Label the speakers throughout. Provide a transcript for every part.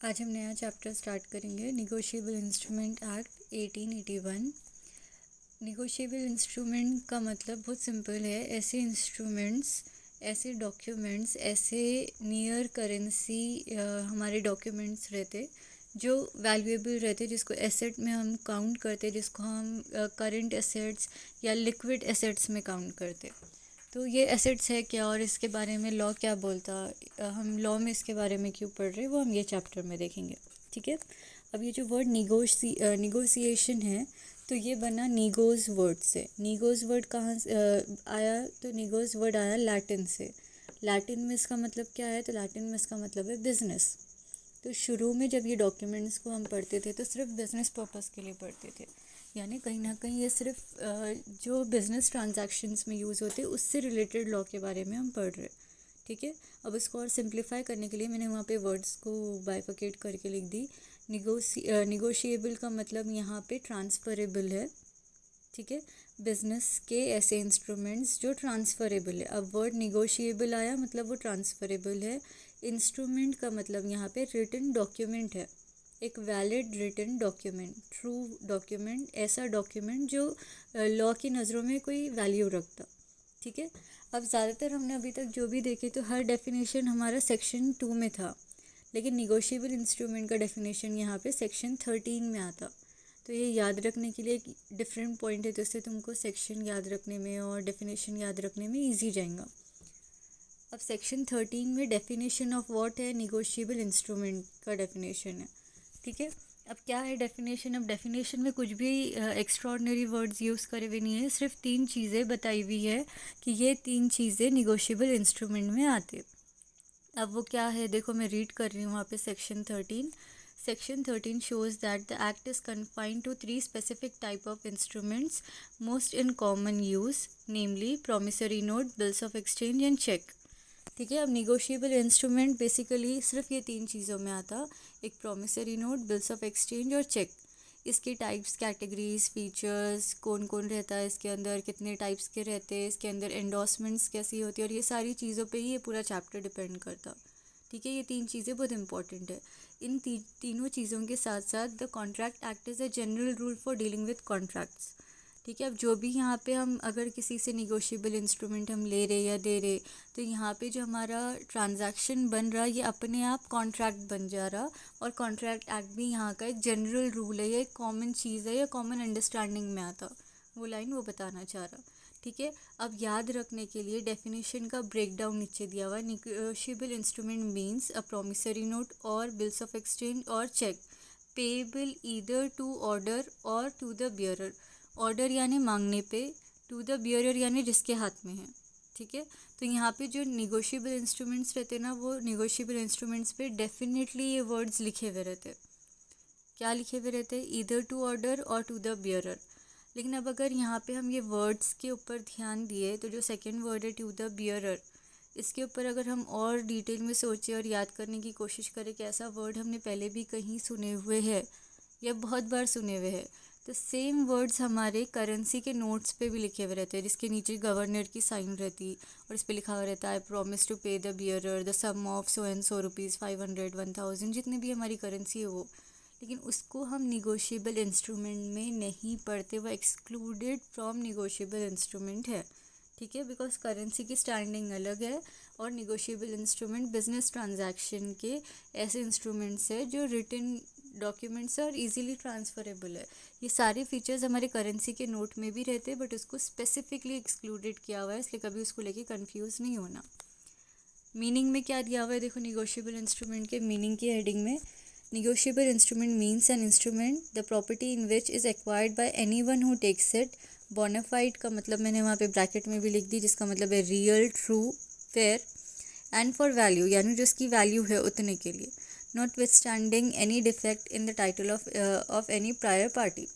Speaker 1: आज हम नया चैप्टर स्टार्ट करेंगे negotiable instrument act 1881। Negotiable instrument का मतलब बहुत सिंपल है। ऐसे इंस्ट्रूमेंट्स, ऐसे डॉक्यूमेंट्स, ऐसे नियर करेंसी हमारे डॉक्यूमेंट्स रहते जो वैल्यूएबल रहते, जिसको एसेट में हम काउंट करते, जिसको हम करंट एसेट्स या लिक्विड एसेट्स में काउंट करते। तो ये एसेट्स है क्या और इसके बारे में लॉ क्या बोलता, हम लॉ में इसके बारे में क्यों पढ़ रहे हैं वो हम ये चैप्टर में देखेंगे। ठीक है। अब ये जो वर्ड निगोशिएशन है तो ये बना नीगोज वर्ड से। नीगोज वर्ड कहाँ से आया? तो नीगोज वर्ड आया लैटिन से। लैटिन में इसका मतलब क्या है? तो लैटिन में इसका मतलब है बिजनेस। तो शुरू में जब ये डॉक्यूमेंट्स को हम पढ़ते थे तो सिर्फ बिजनेस पर्पस के लिए पढ़ते थे, यानी कहीं ना कहीं ये सिर्फ जो बिज़नेस ट्रांजैक्शंस में यूज़ होते उससे रिलेटेड लॉ के बारे में हम पढ़ रहे हैं। ठीक है। अब इसको और सिंप्लीफाई करने के लिए मैंने वहाँ पे वर्ड्स को बाइफिकेट करके लिख दी। निगोशिएबल का मतलब यहाँ पे ट्रांसफरेबल है। ठीक है। बिजनेस के ऐसे इंस्ट्रूमेंट्स जो ट्रांसफरेबल है। अब वर्ड निगोशिएबल आया मतलब वो ट्रांसफरेबल है। इंस्ट्रूमेंट का मतलब यहाँ पे रिटन डॉक्यूमेंट है, एक valid written document, true document, ऐसा डॉक्यूमेंट जो लॉ की नज़रों में कोई वैल्यू रखता। ठीक है। अब ज़्यादातर हमने अभी तक जो भी देखे तो हर डेफिनेशन हमारा सेक्शन 2 में था, लेकिन निगोशिएबल इंस्ट्रूमेंट का डेफिनेशन यहाँ पे सेक्शन 13 में आता। तो ये याद रखने के लिए एक डिफरेंट पॉइंट है, तो इससे तुमको सेक्शन याद रखने में और डेफिनेशन याद रखने में ईजी जाएगा। अब सेक्शन 13 में डेफिनेशन ऑफ व्हाट है, निगोशिएबल इंस्ट्रूमेंट का डेफिनेशन है। ठीक है। अब क्या है डेफिनेशन? अब डेफिनेशन में कुछ भी एक्स्ट्रॉर्डनरी वर्ड्स यूज़ करे हुए नहीं है, सिर्फ 3 चीज़ें बताई हुई है कि ये 3 चीज़ें निगोशिएबल इंस्ट्रूमेंट में आते। अब वो क्या है देखो, मैं रीड कर रही हूँ वहाँ पे section 13। Section 13 shows that the act is confined to 3 specific type of instruments most in common use, namely promissory note, bills of exchange and check. ठीक है। अब निगोशिएबल इंस्ट्रूमेंट बेसिकली सिर्फ ये 3 चीज़ों में आता, एक promissory note, bills of exchange और चेक। इसके टाइप्स, कैटेगरीज, फीचर्स, कौन कौन रहता है इसके अंदर, कितने टाइप्स के रहते हैं इसके अंदर, एंडोर्समेंट्स कैसी होती है, और ये सारी चीज़ों पे ही ये पूरा चैप्टर डिपेंड करता। ठीक है। ये 3 चीज़ें बहुत इंपॉर्टेंट है। इन तीनों चीज़ों के साथ साथ the contract act is a general rule for dealing with contracts. ठीक है। अब जो भी यहाँ पे हम अगर किसी से निगोशिएबल इंस्ट्रूमेंट हम ले रहे या दे रहे, तो यहाँ पे जो हमारा ट्रांजैक्शन बन रहा ये अपने आप कॉन्ट्रैक्ट बन जा रहा, और कॉन्ट्रैक्ट एक्ट भी यहाँ का एक जनरल रूल है, या एक कॉमन चीज़ है, या कॉमन अंडरस्टैंडिंग में आता। वो लाइन वो बताना चाह रहा। ठीक है। अब याद रखने के लिए डेफिनेशन का ब्रेक डाउन नीचे दिया हुआ है। Negotiable instrument means a promissory note और बिल्स ऑफ एक्सचेंज और cheque payable either to order और टू द बियरर। ऑर्डर यानी मांगने पे, टू द बियरर यानी जिसके हाथ में है। ठीक है। तो यहाँ पे जो निगोशिएबल इंस्ट्रूमेंट्स रहते ना, वो निगोशिएबल इंस्ट्रूमेंट्स पे डेफिनेटली ये वर्ड्स लिखे हुए रहते। क्या लिखे हुए रहते? ईदर टू ऑर्डर और टू द बियरर। लेकिन अब अगर यहाँ पे हम ये वर्ड्स के ऊपर ध्यान दिए तो जो सेकंड वर्ड है टू द बियरर, इसके ऊपर अगर हम और डिटेल में सोचें और याद करने की कोशिश करें कि ऐसा वर्ड हमने पहले भी कहीं सुने हुए हैं या बहुत बार सुने हुए हैं, तो सेम वर्ड्स हमारे करेंसी के नोट्स पे भी लिखे हुए रहते हैं, जिसके नीचे गवर्नर की साइन रहती और इस पर लिखा हुआ रहता है I promise to pay the bearer the sum of so and so rupees 500 1000, जितनी भी हमारी करेंसी है वो। लेकिन उसको हम निगोशिएबल इंस्ट्रूमेंट में नहीं पढ़ते, वो एक्सक्लूडेड फ्रॉम निगोशिएबल इंस्ट्रूमेंट है। ठीक है। बिकॉज करेंसी की स्टैंडिंग अलग है और निगोशिएबल इंस्ट्रूमेंट बिजनेस ट्रांजैक्शन के ऐसे इंस्ट्रूमेंट्स है जो रिटन डॉक्यूमेंट्स है और इजीली ट्रांसफरेबल है। ये सारे फीचर्स हमारे करेंसी के नोट में भी रहते हैं, बट उसको स्पेसिफिकली एक्सक्लूडेड किया हुआ है, इसलिए कभी उसको लेके कंफ्यूज नहीं होना। मीनिंग में क्या दिया हुआ है देखो, निगोशिएबल इंस्ट्रूमेंट के मीनिंग की हेडिंग में, negotiable instrument means an instrument the property in which is acquired by anyone who takes it। bona fide का मतलब मैंने वहाँ पे ब्रैकेट में भी लिख दी, जिसका मतलब है real, true, fair, and for value यानी जो उसकी वैल्यू है उतने के लिए, not with standing any defect in the title of any prior party.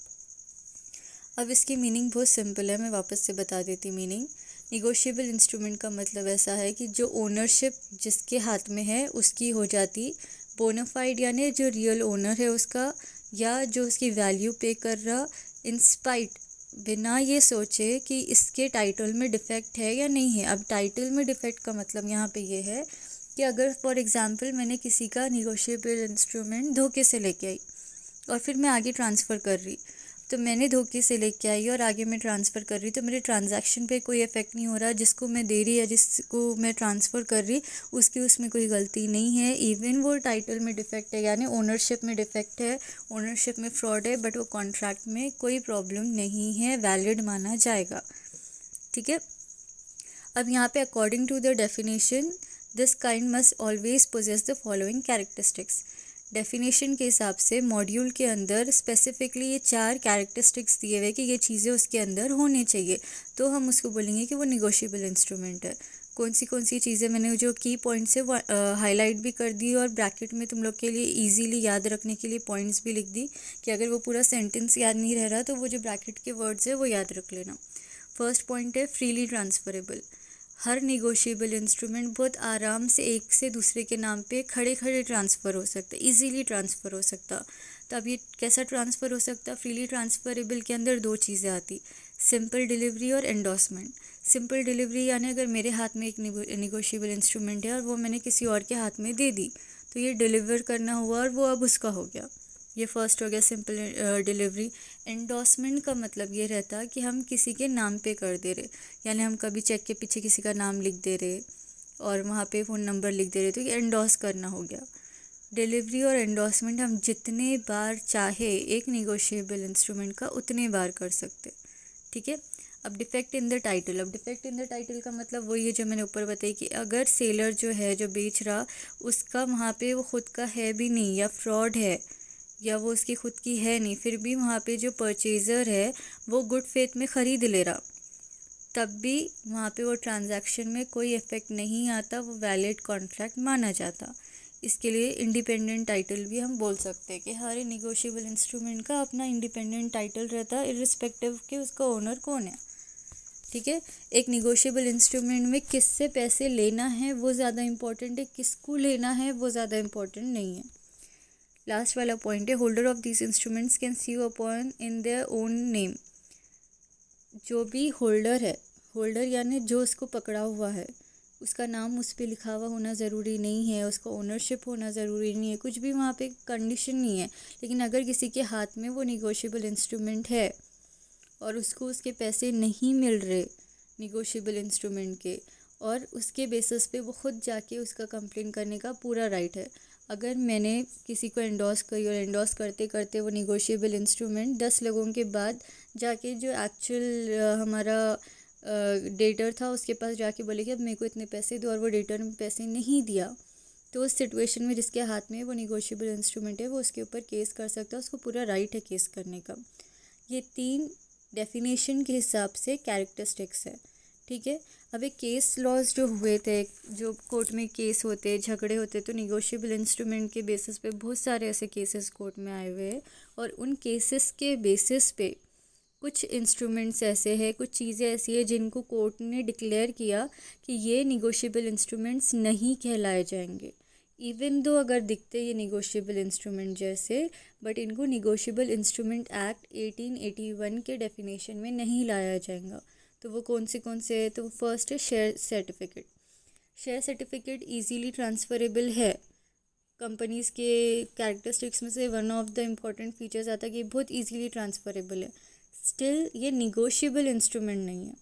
Speaker 1: अब इसकी मीनिंग बहुत सिंपल है, मैं वापस से बता देती मीनिंग। निगोशिएबल इंस्ट्रूमेंट का मतलब ऐसा है कि जो ओनरशिप जिसके हाथ में है उसकी हो जाती, बोनाफाइड यानी जो रियल ओनर है उसका, या जो उसकी वैल्यू पे कर रहा, इंस्पाइट बिना ये सोचे कि इसके टाइटल में डिफेक्ट है या नहीं है। अब टाइटल में डिफेक्ट का मतलब यहाँ पे ये है कि अगर फॉर एग्ज़ाम्पल मैंने किसी का निगोशिएबल इंस्ट्रूमेंट धोखे से लेके आई और फिर मैं आगे ट्रांसफ़र कर रही, तो मैंने धोखे से लेके आई और आगे मैं ट्रांसफ़र कर रही, तो मेरे ट्रांजैक्शन पे कोई इफ़ेक्ट नहीं हो रहा। जिसको मैं दे रही या जिसको मैं ट्रांसफ़र कर रही उसकी उसमें कोई गलती नहीं है। इवन वो टाइटल में डिफ़ेक्ट है, यानी ओनरशिप में डिफ़ेक्ट है, ओनरशिप में फ्रॉड है, बट वो कॉन्ट्रैक्ट में कोई प्रॉब्लम नहीं है, वैलिड माना जाएगा। ठीक है। अब यहाँ पे according to the definition this kind must always possess the following characteristics. Definition के हिसाब से मॉड्यूल के अंदर स्पेसिफिकली ये 4 कैरेक्टरिस्टिक्स दिए हुए कि ये चीज़ें उसके अंदर होनी चाहिए, तो हम उसको बोलेंगे कि वो निगोशिएबल इंस्ट्रूमेंट है। कौन सी चीज़ें मैंने जो की पॉइंट्स है वो हाईलाइट भी कर दी और ब्रैकेट में तुम लोग के लिए इजीली याद रखने के लिए पॉइंट्स भी लिख दी कि अगर वो पूरा सेंटेंस याद नहीं रह रहा तो वो जो ब्रैकेट के वर्ड्स है वो याद रख लेना। फर्स्ट पॉइंट है फ्रीली ट्रांसफरेबल। हर निगोशिएबल इंस्ट्रूमेंट बहुत आराम से एक से दूसरे के नाम पे खड़े खड़े ट्रांसफ़र हो सकता है, इजीली ट्रांसफ़र हो सकता। तो अब ये कैसा ट्रांसफ़र हो सकता? फ्रीली ट्रांसफरेबल के अंदर 2 चीज़ें आती, सिंपल डिलीवरी और एंडोर्समेंट। सिंपल डिलीवरी यानी अगर मेरे हाथ में एक निगोशिएबल इंस्ट्रूमेंट है और वो मैंने किसी और के हाथ में दे दी, तो ये डिलीवर करना हुआ और वो अब उसका हो गया। ये फर्स्ट हो गया सिंपल डिलीवरी। एंडोर्समेंट का मतलब ये रहता कि हम किसी के नाम पे कर दे रहे, यानी हम कभी चेक के पीछे किसी का नाम लिख दे रहे और वहाँ पे फ़ोन नंबर लिख दे रहे, तो ये एंडोर्स करना हो गया। डिलीवरी और एंडोर्समेंट हम जितने बार चाहे एक निगोशिएबल इंस्ट्रूमेंट का उतने बार कर सकते। ठीक है। अब डिफेक्ट इन द टाइटल। अब डिफेक्ट इन द टाइटल का मतलब वही है जो मैंने ऊपर बताई कि अगर सेलर जो है जो बेच रहा उसका वहाँ पे वो खुद का है भी नहीं या फ्रॉड है या वो उसकी खुद की है नहीं, फिर भी वहाँ पे जो परचेज़र है वो गुड फेथ में ख़रीद ले रहा, तब भी वहाँ पे वो ट्रांजैक्शन में कोई इफ़ेक्ट नहीं आता, वो वैलिड कॉन्ट्रैक्ट माना जाता। इसके लिए इंडिपेंडेंट टाइटल भी हम बोल सकते हैं कि हर निगोशिएबल इंस्ट्रूमेंट का अपना इंडिपेंडेंट टाइटल रहता है, इर्रिस्पेक्टिव कि उसका ओनर कौन है। ठीक है। एक निगोशिएबल इंस्ट्रूमेंट में किससे पैसे लेना है वो ज़्यादा इम्पोर्टेंट है, किसको लेना है वो ज़्यादा इम्पोर्टेंट नहीं है। लास्ट वाला पॉइंट है holder of this instruments can sue upon in their own name. जो भी होल्डर है, होल्डर यानी जो उसको पकड़ा हुआ है, उसका नाम उस पर लिखा हुआ होना ज़रूरी नहीं है, उसका ओनरशिप होना ज़रूरी नहीं है, कुछ भी वहाँ पे कंडीशन नहीं है। लेकिन अगर किसी के हाथ में वो निगोशिएबल इंस्ट्रूमेंट है और उसको उसके पैसे नहीं मिल रहे निगोशिएबल इंस्ट्रूमेंट के, और उसके बेसिस पे वो खुद जाके उसका कंप्लेन करने का पूरा राइट है। अगर मैंने किसी को एंडोर्स करी और एंडोर्स करते करते वो निगोशिएबल इंस्ट्रूमेंट 10 लोगों के बाद जाके जो एक्चुअल हमारा डेटर था उसके पास जाके बोले कि अब मेरे को इतने पैसे दो और वो डेटर ने पैसे नहीं दिया, तो उस सिचुएशन में जिसके हाथ में वो निगोशिएबल इंस्ट्रूमेंट है वो उसके ऊपर केस कर सकता है, उसको पूरा राइट है केस करने का। ये 3 डेफिनेशन के हिसाब से कैरेक्टरिस्टिक्स है। ठीक है। अब एक केस लॉज जो हुए थे, जो कोर्ट में केस होते झगड़े होते, तो निगोशिएबल इंस्ट्रूमेंट के बेसिस पे बहुत सारे ऐसे केसेस कोर्ट में आए हुए हैं, और उन केसेस के बेसिस पे कुछ इंस्ट्रूमेंट्स ऐसे हैं, कुछ चीज़ें ऐसी है जिनको कोर्ट ने डिक्लेयर किया कि ये निगोशिएबल इंस्ट्रूमेंट्स नहीं कहलाए जाएंगे। इवन दो अगर दिखते ये निगोशिएबल इंस्ट्रूमेंट जैसे, बट इनको निगोशिएबल इंस्ट्रूमेंट एक्ट 1881 के डेफिनेशन में नहीं लाया जाएगा। तो वो कौन से है? तो फर्स्ट है share certificate. Share certificate easily transferable है। कंपनीज़ के कैरेक्टरिस्टिक्स में से one of the important features आता है कि बहुत इजीली ट्रांसफरेबल है। स्टिल ये निगोशिएबल इंस्ट्रूमेंट नहीं है।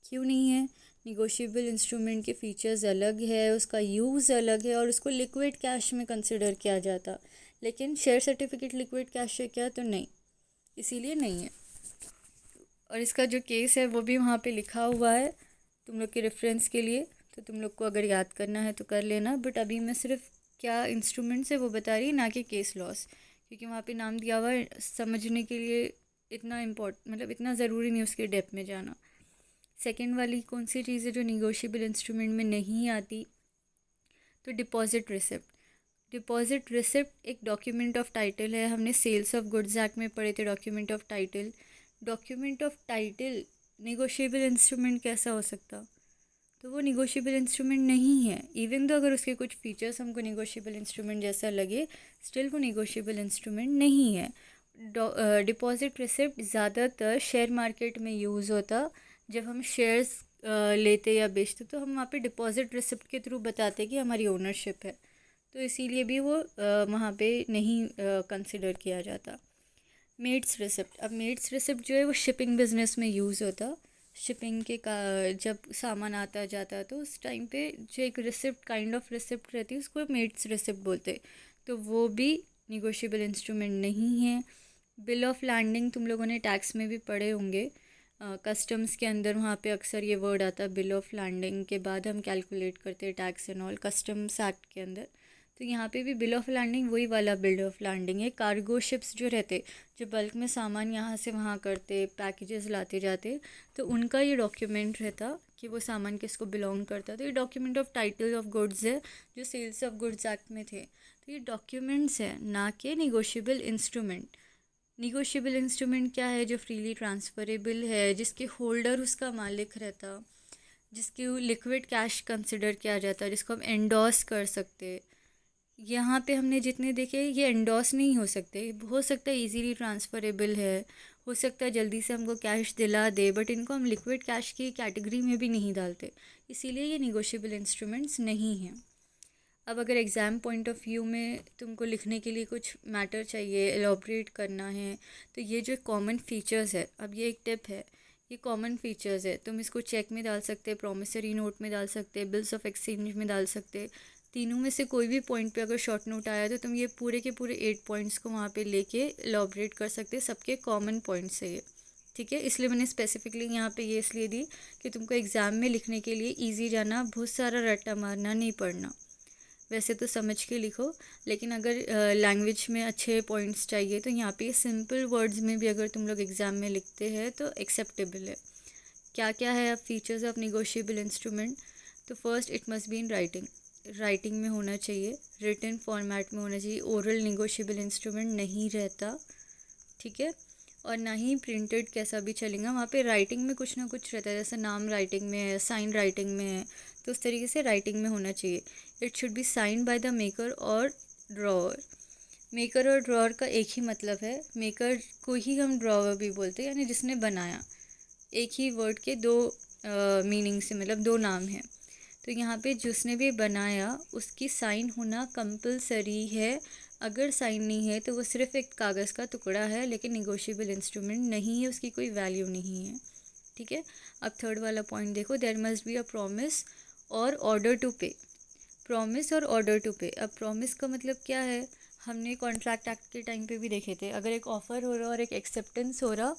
Speaker 1: क्यों नहीं है? निगोशिएबल इंस्ट्रूमेंट के फीचर्स अलग है, उसका यूज़ अलग है और उसको लिक्विड कैश में कंसिडर किया जाता, लेकिन शेयर सर्टिफिकेट लिक्विड कैश है क्या? तो नहीं, इसीलिए नहीं है। और इसका जो केस है वो भी वहाँ पे लिखा हुआ है तुम लोग के रेफरेंस के लिए, तो तुम लोग को अगर याद करना है तो कर लेना। बट अभी मैं सिर्फ क्या इंस्ट्रूमेंट्स है वो बता रही, ना कि केस लॉस, क्योंकि वहाँ पे नाम दिया हुआ है, समझने के लिए इतना मतलब इतना ज़रूरी नहीं उसके डेप्थ में जाना। सेकेंड वाली कौन सी चीज़ है जो निगोशिएबल इंस्ट्रूमेंट में नहीं आती? तो डिपॉजिट रिसिप्ट। डिपॉजिट रिसिप्ट एक डॉक्यूमेंट ऑफ टाइटल है, हमने सेल्स ऑफ गुड्स एक्ट में पढ़े थे document of title. Document of title negotiable instrument कैसा हो सकता? तो वो निगोशिएबल इंस्ट्रूमेंट नहीं है। इवन तो अगर उसके कुछ फीचर्स हमको निगोशिएबल इंस्ट्रूमेंट जैसा लगे, स्टिल वो निगोशिएबल इंस्ट्रूमेंट नहीं है। डिपॉजिट रिसिप्ट ज़्यादातर शेयर मार्केट में यूज़ होता, जब हम शेयर्स लेते या बेचते तो हम वहाँ पे डिपॉजिट रिसिप्ट के थ्रू बताते कि हमारी ओनरशिप है, तो इसीलिए भी वो वहाँ पे नहीं कंसिडर किया जाता। मेड्स रिसिप्ट, अब मेड्स रिसिप्ट जो है वो शिपिंग बिजनेस में यूज़ होता। शिपिंग के का जब सामान आता जाता तो उस टाइम पे जो एक रिसिप्ट काइंड ऑफ रिसिप्ट रहती है उसको मेड्स रिसिप्ट बोलते, तो वो भी निगोशिएबल इंस्ट्रूमेंट नहीं है। बिल ऑफ लैंडिंग तुम लोगों ने टैक्स में भी पढ़े होंगे, कस्टम्स के अंदर वहाँ पे अक्सर ये वर्ड आता है बिल ऑफ लैंडिंग के बाद हम कैलकुलेट करते हैं tax and all customs act के अंदर। तो यहाँ पे भी बिल ऑफ लैंडिंग वही वाला बिल ऑफ लैंडिंग है। कार्गो शिप्स जो रहते, जो बल्क में सामान यहाँ से वहाँ करते, पैकेजेस लाते जाते, तो उनका ये डॉक्यूमेंट रहता कि वो सामान किसको बिलोंग करता। तो ये document of title of goods है जो सेल्स ऑफ गुड्स एक्ट में थे। तो ये डॉक्यूमेंट्स है ना कि निगोशिएबल इंस्ट्रूमेंट। निगोशिएबल इंस्ट्रूमेंट क्या है? जो फ्रीली ट्रांसफरेबल है, जिसके होल्डर उसका मालिक रहता, जिसके लिक्विड कैश कंसिडर किया जाता है, जिसको हम एंडोर्स कर सकते। यहाँ पे हमने जितने देखे ये एंडोर्स नहीं हो सकता है इजीली ट्रांसफरेबल है, हो सकता है जल्दी से हमको कैश दिला दे, बट इनको हम लिक्विड कैश की कैटेगरी में भी नहीं डालते, इसीलिए ये निगोशिएबल इंस्ट्रूमेंट्स नहीं हैं। अब अगर एग्ज़ाम पॉइंट ऑफ व्यू में तुमको लिखने के लिए कुछ मैटर चाहिए, एलॉबरेट करना है, तो ये जो कॉमन फीचर्स है, अब ये एक टिप है, ये कॉमन फीचर्स है, तुम इसको चेक में डाल सकते, प्रॉमिसरी नोट में डाल सकते, बिल्स ऑफ एक्सचेंज में डाल सकते। तीनों में से कोई भी पॉइंट पे अगर शॉर्ट नोट आया तो तुम ये पूरे के पूरे 8 पॉइंट्स को वहाँ पे लेके एलॉबरेट कर सकते, सबके कॉमन पॉइंट्स है ये, ठीक है। इसलिए मैंने स्पेसिफिकली यहाँ पे ये इसलिए दी कि तुमको एग्ज़ाम में लिखने के लिए ईजी जाना, बहुत सारा रट्टा मारना नहीं पड़ना। वैसे तो समझ के लिखो, लेकिन अगर लैंग्वेज में अच्छे पॉइंट्स चाहिए तो यहाँ पे सिंपल वर्ड्स में भी अगर तुम लोग एग्ज़ाम में लिखते हैं तो एक्सेप्टेबल है। क्या क्या है अब फीचर्स ऑफ निगोशिएबल इंस्ट्रूमेंट? तो first, it must be in writing, writing में होना चाहिए, रिटन फॉर्मेट में होना चाहिए। ओरल निगोशिएबल इंस्ट्रूमेंट नहीं रहता, ठीक है। और ना ही प्रिंटेड कैसा भी चलेगा, वहाँ पे राइटिंग में कुछ ना कुछ रहता है, जैसे नाम राइटिंग में है, साइन राइटिंग में है, तो उस तरीके से राइटिंग में होना चाहिए। It should be sign by the maker और ड्रॉअर। मेकर और ड्रॉअर का एक ही मतलब है, मेकर को ही हम ड्रॉअर भी बोलते हैं, यानी जिसने बनाया। एक ही वर्ड के दो मीनिंग से, मतलब दो नाम हैं। तो यहाँ पे जिसने भी बनाया उसकी साइन होना कंपलसरी है। अगर साइन नहीं है तो वो सिर्फ एक कागज़ का टुकड़ा है, लेकिन निगोशिएबल इंस्ट्रूमेंट नहीं है, उसकी कोई वैल्यू नहीं है, ठीक है। अब थर्ड वाला पॉइंट देखो, there must be a promise और ऑर्डर टू पे। प्रॉमिस और ऑर्डर टू पे, अब प्रॉमिस का मतलब क्या है? हमने कॉन्ट्रैक्ट एक्ट के टाइम पे भी देखे थे, अगर एक ऑफ़र हो रहा और एक एक्सेप्टेंस हो रहा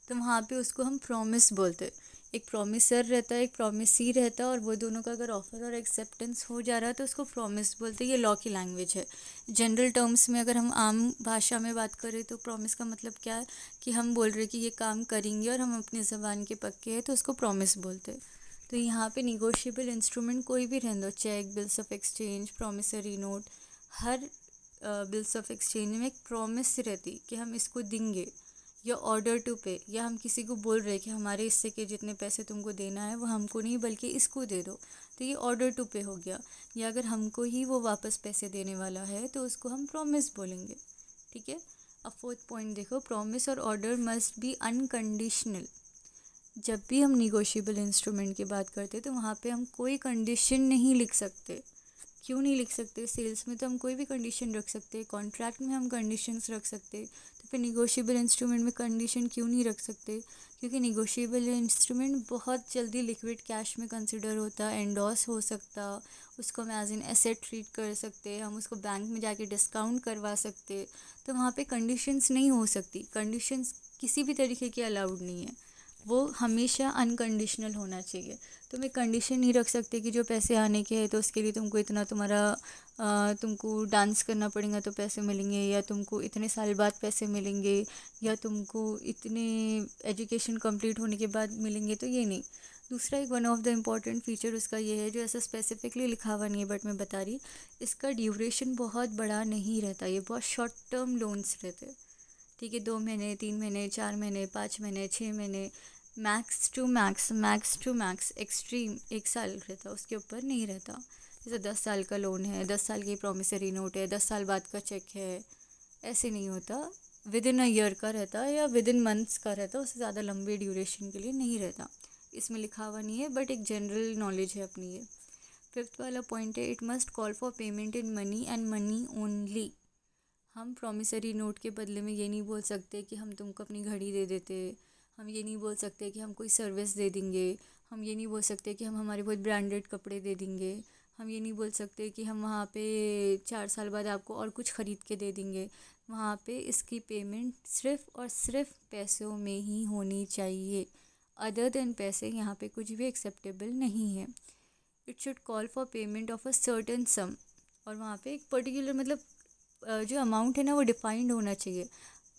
Speaker 1: तो वहाँ पे उसको हम प्रॉमिस बोलते। एक प्रॉमिसर रहता है, एक प्रॉमिसी रहता है, और वो दोनों का अगर ऑफ़र और एक्सेप्टेंस हो जा रहा है तो उसको प्रॉमिस बोलते हैं। ये लॉ की लैंग्वेज है। जनरल टर्म्स में अगर हम आम भाषा में बात करें तो प्रॉमिस का मतलब क्या है कि हम बोल रहे कि ये काम करेंगे और हम अपनी ज़बान के पक्के हैं, तो उसको प्रॉमिस बोलते हैं। तो यहाँ पे निगोशिएबल इंस्ट्रूमेंट कोई भी रहने दो, cheque, bills of exchange, promissory note, हर बिल्स ऑफ एक्सचेंज में एक प्रॉमिस रहती कि हम इसको देंगे, या ऑर्डर टू पे, या हम किसी को बोल रहे कि हमारे हिस्से के जितने पैसे तुमको देना है वो हमको नहीं बल्कि इसको दे दो, तो ये ऑर्डर टू पे हो गया। या अगर हमको ही वो वापस पैसे देने वाला है तो उसको हम प्रॉमिस बोलेंगे, ठीक है। अब फोर्थ पॉइंट देखो, प्रॉमिस और ऑर्डर मस्ट बी अनकंडीशनल। जब भी हम निगोशिएबल इंस्ट्रूमेंट की बात करते तो वहाँ पे हम कोई कंडीशन नहीं लिख सकते। क्यों नहीं लिख सकते? सेल्स में तो हम कोई भी कंडीशन रख सकते, कॉन्ट्रैक्ट में हम कंडीशंस रख सकते, तो फिर निगोशिएबल इंस्ट्रूमेंट में कंडीशन क्यों नहीं रख सकते? क्योंकि निगोशिएबल इंस्ट्रूमेंट बहुत जल्दी लिक्विड कैश में कंसिडर होता, एंडोर्स हो सकता, उसको हम एज एन एसेट ट्रीट कर सकते, हम उसको बैंक में जाके डिस्काउंट करवा सकते, तो वहाँ पे कंडीशंस नहीं हो सकती। कंडीशंस किसी भी तरीके की अलाउड नहीं है, वो हमेशा अनकंडीशनल होना चाहिए। तुम एक कंडीशन नहीं रख सकते कि जो पैसे आने के हैं तो उसके लिए तुमको इतना तुमको डांस करना पड़ेगा तो पैसे मिलेंगे, या तुमको इतने साल बाद पैसे मिलेंगे, या तुमको इतने एजुकेशन कंप्लीट होने के बाद मिलेंगे, तो ये नहीं। दूसरा एक one of the important feature उसका ये है, जो ऐसा स्पेसिफिकली लिखा हुआ नहीं है बट मैं बता रही, इसका ड्यूरेशन बहुत बड़ा नहीं रहता, ये बहुत शॉर्ट टर्म लोन्स रहते, ठीक है। 2 महीने, 3 महीने, 4 महीने, 5 महीने, 6 महीने, मैक्स टू मैक्स एक्सट्रीम 1 साल रहता, उसके ऊपर नहीं रहता। जैसे 10 साल का लोन है, 10 साल की प्रॉमिसरी नोट है, 10 साल बाद का चेक है, ऐसे नहीं होता। विद इन अ ईयर का रहता या विद इन मंथ्स का रहता, उससे ज़्यादा लंबे ड्यूरेशन के लिए नहीं रहता। इसमें लिखा हुआ नहीं है, बट एक जनरल नॉलेज है अपनी ये। 5th वाला पॉइंट है, it must call for payment in money and money only. हम प्रॉमिसरी नोट के बदले में ये नहीं बोल सकते कि हम तुमको अपनी घड़ी दे देते, हम ये नहीं बोल सकते कि हम कोई सर्विस दे देंगे, हम ये नहीं बोल सकते कि हम हमारे बहुत ब्रांडेड कपड़े दे देंगे, हम ये नहीं बोल सकते कि हम वहाँ पे 4 साल बाद आपको और कुछ ख़रीद के दे देंगे। वहाँ पे इसकी पेमेंट सिर्फ़ और सिर्फ पैसों में ही होनी चाहिए। अदर देन पैसे यहाँ पे कुछ भी एक्सेप्टेबल नहीं है। It should call for payment of a certain सम, और वहाँ पे एक पर्टिकुलर मतलब जो अमाउंट है ना वो डिफाइंड होना चाहिए।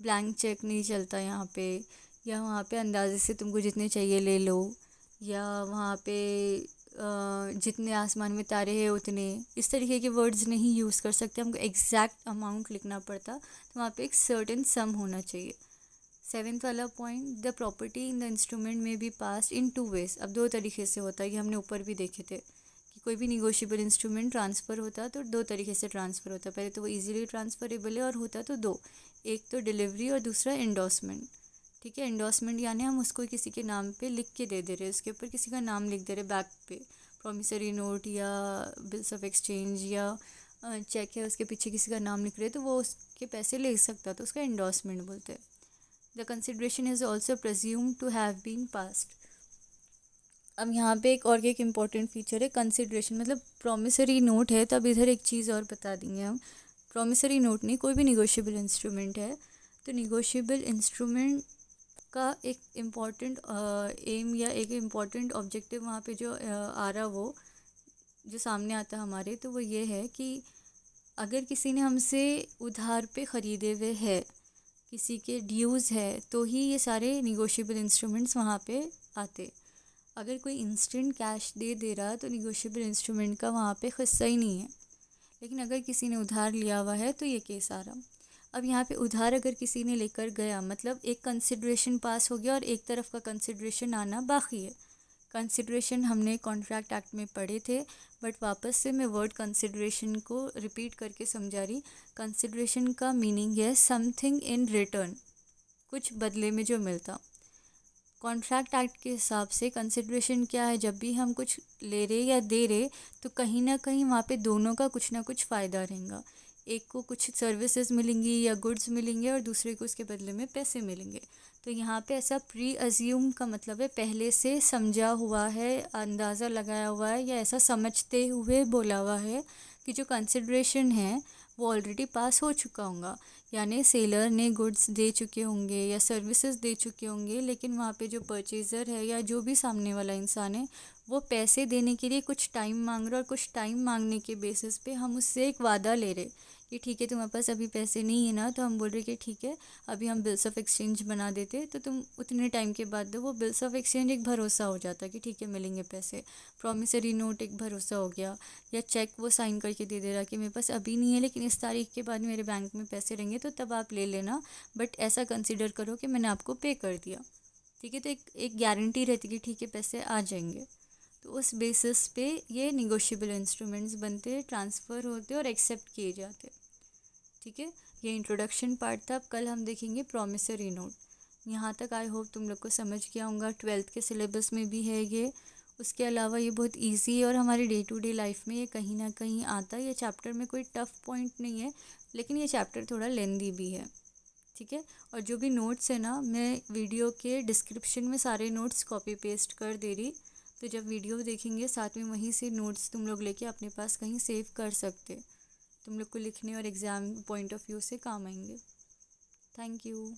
Speaker 1: ब्लैंक चेक नहीं चलता यहाँ पे, या वहाँ पे अंदाजे से तुमको जितने चाहिए ले लो, या वहाँ पे जितने आसमान में तारे हैं उतने, इस तरीके के वर्ड्स नहीं यूज़ कर सकते। हमको एग्जैक्ट अमाउंट लिखना पड़ता, तो वहाँ पे एक सर्टेन सम होना चाहिए। 7th वाला point, the property in the instrument में बी पास इन 2 वेज। अब 2 तरीके से होता है, कि हमने ऊपर भी देखे थे कि कोई भी निगोशिएबल इंस्ट्रूमेंट ट्रांसफ़र होता है तो 2 तरीके से ट्रांसफ़र होता है। पहले तो वो इजीली ट्रांसफरेबल है, और होता तो 2, एक तो डिलीवरी और दूसरा एंडोर्समेंट। ठीक है, एंडोर्समेंट यानी हम उसको किसी के नाम पे लिख के दे दे रहे, उसके ऊपर किसी का नाम लिख दे रहे बैक पे, प्रॉमिसरी नोट या बिल्स ऑफ एक्सचेंज या चेक है उसके पीछे किसी का नाम लिख रहे, तो वो उसके पैसे ले सकता, तो उसका एंडोर्समेंट बोलते हैं। The consideration is also presumed to have been passed. अब यहाँ पे एक इम्पॉर्टेंट फीचर है कंसिडरेशन, मतलब प्रॉमिसरी नोट है, तब इधर एक चीज़ और बता देंगे हम। प्रॉमिसरी नोट नहीं, कोई भी निगोशिएबल इंस्ट्रूमेंट है, तो निगोशिएबल इंस्ट्रूमेंट का एक इम्पॉर्टेंट एम या एक इम्पॉर्टेंट ऑब्जेक्टिव वहाँ पे जो आ रहा वो जो सामने आता है हमारे, तो वो ये है कि अगर किसी ने हमसे उधार पे ख़रीदे हुए है, किसी के ड्यूज़ है, तो ही ये सारे निगोशिएबल इंस्ट्रूमेंट्स वहाँ पे आते। अगर कोई इंस्टेंट कैश दे रहा तो निगोशिएबल इंस्ट्रूमेंट का वहाँ पे हिस्सा ही नहीं है। लेकिन अगर किसी ने उधार लिया हुआ है तो ये केस आ रहा। अब यहाँ पे उधार अगर किसी ने लेकर गया, मतलब एक कंसिडरेशन पास हो गया और एक तरफ का कंसिडरेशन आना बाकी है। कंसिडरेशन हमने कॉन्ट्रैक्ट एक्ट में पढ़े थे, बट वापस से मैं वर्ड कंसिडरेशन को रिपीट करके समझा रही। कंसिडरेशन का मीनिंग है समथिंग इन रिटर्न, कुछ बदले में जो मिलता। कॉन्ट्रैक्ट एक्ट के हिसाब से कंसिडरेशन क्या है, जब भी हम कुछ ले रहे या दे रहे तो कहीं ना कहीं वहाँ पे दोनों का कुछ ना कुछ फ़ायदा रहेगा। एक को कुछ सर्विसेज मिलेंगी या गुड्स मिलेंगे, और दूसरे को उसके बदले में पैसे मिलेंगे। तो यहाँ पे ऐसा प्री अज्यूम का मतलब है पहले से समझा हुआ है, अंदाज़ा लगाया हुआ है, या ऐसा समझते हुए बोला हुआ है कि जो कंसिडरेशन है वो ऑलरेडी पास हो चुका होगा। यानी सेलर ने गुड्स दे चुके होंगे या सर्विसेज दे चुके होंगे, लेकिन वहाँ पे जो परचेज़र है या जो भी सामने वाला इंसान है वो पैसे देने के लिए कुछ टाइम मांग रहा है, और कुछ टाइम मांगने के बेसिस पे हम उससे एक वादा ले रहे कि ठीक है तुम्हारे पास अभी पैसे नहीं है ना, तो हम बोल रहे कि ठीक है अभी हम बिल्स ऑफ एक्सचेंज बना देते, तो तुम उतने टाइम के बाद दो। वो बिल्स ऑफ एक्सचेंज एक भरोसा हो जाता कि ठीक है मिलेंगे पैसे। प्रॉमिसरी नोट एक भरोसा हो गया, या चेक वो साइन करके दे दे रहा कि मेरे पास अभी नहीं है लेकिन इस तारीख के बाद मेरे बैंक में पैसे रहेंगे तो तब आप ले लेना, बट ऐसा कंसिडर करो कि मैंने आपको पे कर दिया। ठीक है, तो एक गारंटी रहती कि ठीक है पैसे आ जाएंगे। तो उस बेसिस पे ये निगोशिएबल इंस्ट्रूमेंट्स बनते, ट्रांसफ़र होते और एक्सेप्ट किए जाते। ठीक है, ये इंट्रोडक्शन पार्ट था। अब कल हम देखेंगे प्रॉमिसरी नोट। यहाँ तक आई होप तुम लोग को समझ गया होगा, 12th के सिलेबस में भी है ये। उसके अलावा ये बहुत इजी है, और हमारी डे टू डे लाइफ में ये कहीं ना कहीं आता है। ये चैप्टर में कोई टफ़ पॉइंट नहीं है, लेकिन ये चैप्टर थोड़ा लेंदी भी है। ठीक है, और जो भी नोट्स है ना, मैं वीडियो के डिस्क्रिप्शन में सारे नोट्स कॉपी पेस्ट कर दे रही, तो जब वीडियो देखेंगे साथ में वहीं से नोट्स तुम लोग लेके अपने पास कहीं सेव कर सकते, तुम लोग को लिखने और एग्ज़ाम पॉइंट ऑफ व्यू से काम आएंगे। Thank you.